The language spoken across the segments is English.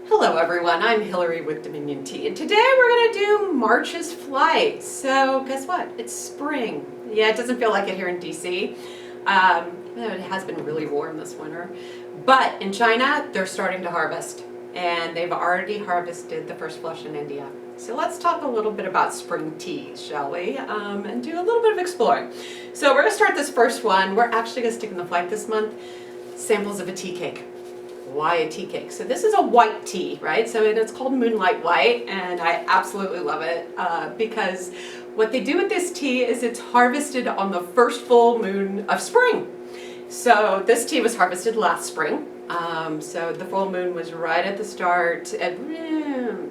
Hello everyone, I'm Hillary with Dominion Tea, and today we're going to do March's flight. So guess what? It's spring. Yeah, it doesn't feel like it here in DC. It has been really warm this winter. But in China, they're starting to harvest, and they've already harvested the first flush in India. So let's talk a little bit about spring teas, shall we? And do a little bit of exploring. So we're going to start this first one. We're actually going to stick in the flight this month. Samples of a tea cake. Why a tea cake? So this is a white tea, right? So it's called Moonlight White, and I absolutely love it because what they do with this tea is it's harvested on the first full moon of spring. So this tea was harvested last spring. So the full moon was right at the start, at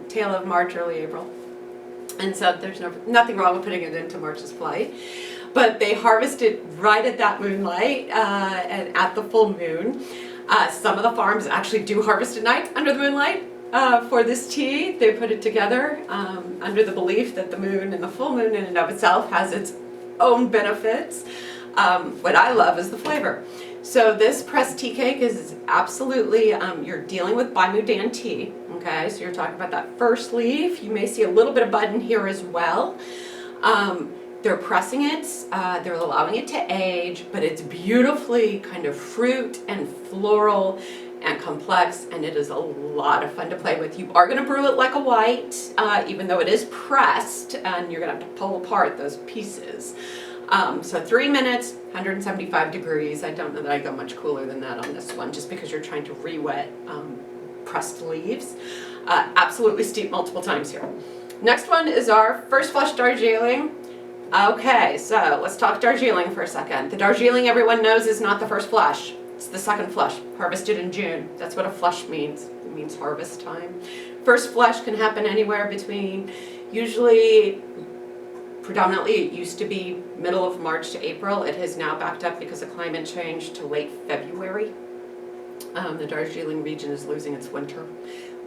tail of March, early April. And so there's nothing wrong with putting it into March's flight. But they harvested right at that moonlight and at the full moon. Some of the farms actually do harvest at night under the moonlight for this tea. They put it together under the belief that the moon and the full moon in and of itself has its own benefits. What I love is the flavor. So this pressed tea cake is absolutely, you're dealing with Baimudan tea, okay? So you're talking about that first leaf. You may see a little bit of bud in here as well. They're pressing it, they're allowing it to age, but it's beautifully kind of fruit and floral and complex, and it is a lot of fun to play with. You are going to brew it like a white, even though it is pressed, and you're going to have to pull apart those pieces. So 3 minutes, 175 degrees. I don't know that I go much cooler than that on this one, just because you're trying to re-wet pressed leaves. Absolutely steep multiple times here. Next one is our first flush Darjeeling. Okay, so let's talk Darjeeling for a second. The Darjeeling everyone knows is not the first flush. It's the second flush, harvested in June. That's what a flush means. It means harvest time. First flush can happen anywhere between, usually, predominantly it used to be middle of March to April. It has now backed up because of climate change to late February. The Darjeeling region is losing its winter,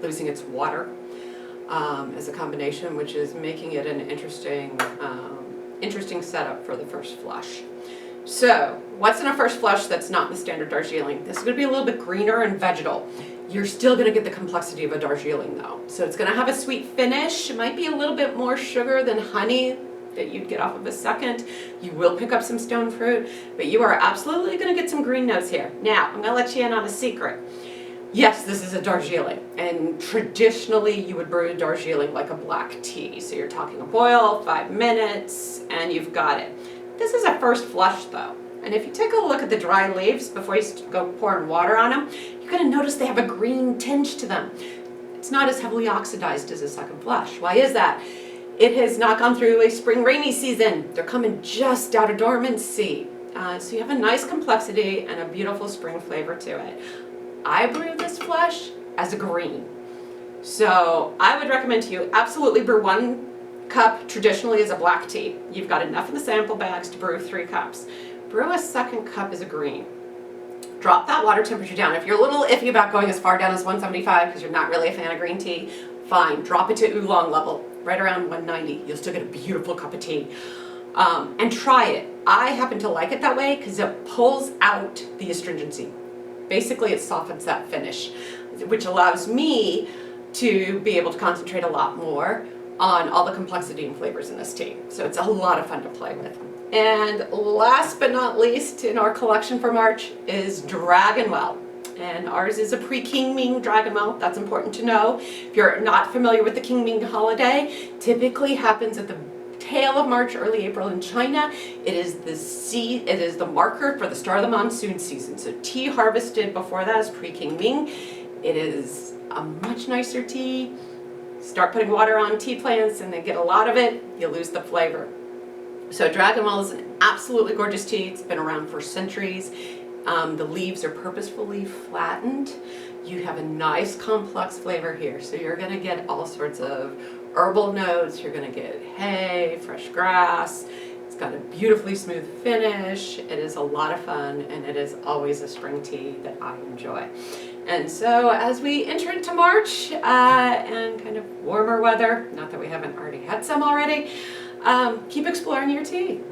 losing its water as a combination, which is making it an interesting setup for the first flush. So what's in a first flush that's not in the standard Darjeeling? This is going to be a little bit greener and vegetal. You're still going to get the complexity of a Darjeeling though. So it's going to have a sweet finish. It might be a little bit more sugar than honey that you'd get off of a second. You will pick up some stone fruit, but you are absolutely going to get some green notes here. Now, I'm going to let you in on a secret. Yes, this is a Darjeeling, and traditionally you would brew a Darjeeling like a black tea. So you're talking a boil, 5 minutes, and you've got it. This is a first flush though, and if you take a look at the dry leaves before you go pouring water on them, you're going to notice they have a green tinge to them. It's not as heavily oxidized as a second flush. Why is that? It has not gone through a spring rainy season. They're coming just out of dormancy. So you have a nice complexity and a beautiful spring flavor to it. I brew this flush as a green. So I would recommend to you absolutely brew 1 cup traditionally as a black tea. You've got enough in the sample bags to brew 3 cups. Brew a second cup as a green. Drop that water temperature down. If you're a little iffy about going as far down as 175 because you're not really a fan of green tea, fine. Drop it to oolong level, right around 190. You'll still get a beautiful cup of tea. And try it. I happen to like it that way because it pulls out the astringency. Basically, it softens that finish, which allows me to be able to concentrate a lot more on all the complexity and flavors in this tea. So it's a lot of fun to play with. And last but not least in our collection for March is Well. And ours is a pre-Qing Ming Well. That's important to know. If you're not familiar with the Qing Ming holiday, typically happens at the tail of March, early April in China. It is the marker for the start of the monsoon season. So tea harvested before that is pre-Qing Ming. It is a much nicer tea. Start putting water on tea plants and then get a lot of it, you lose the flavor. So Well is an absolutely gorgeous tea. It's been around for centuries. The leaves are purposefully flattened. You have a nice complex flavor here. So you're going to get all sorts of herbal notes. You're going to get hay, fresh grass. It's got a beautifully smooth finish. It is a lot of fun, and it is always a spring tea that I enjoy. And so as we enter into March and kind of warmer weather, not that we haven't already had some already, keep exploring your tea.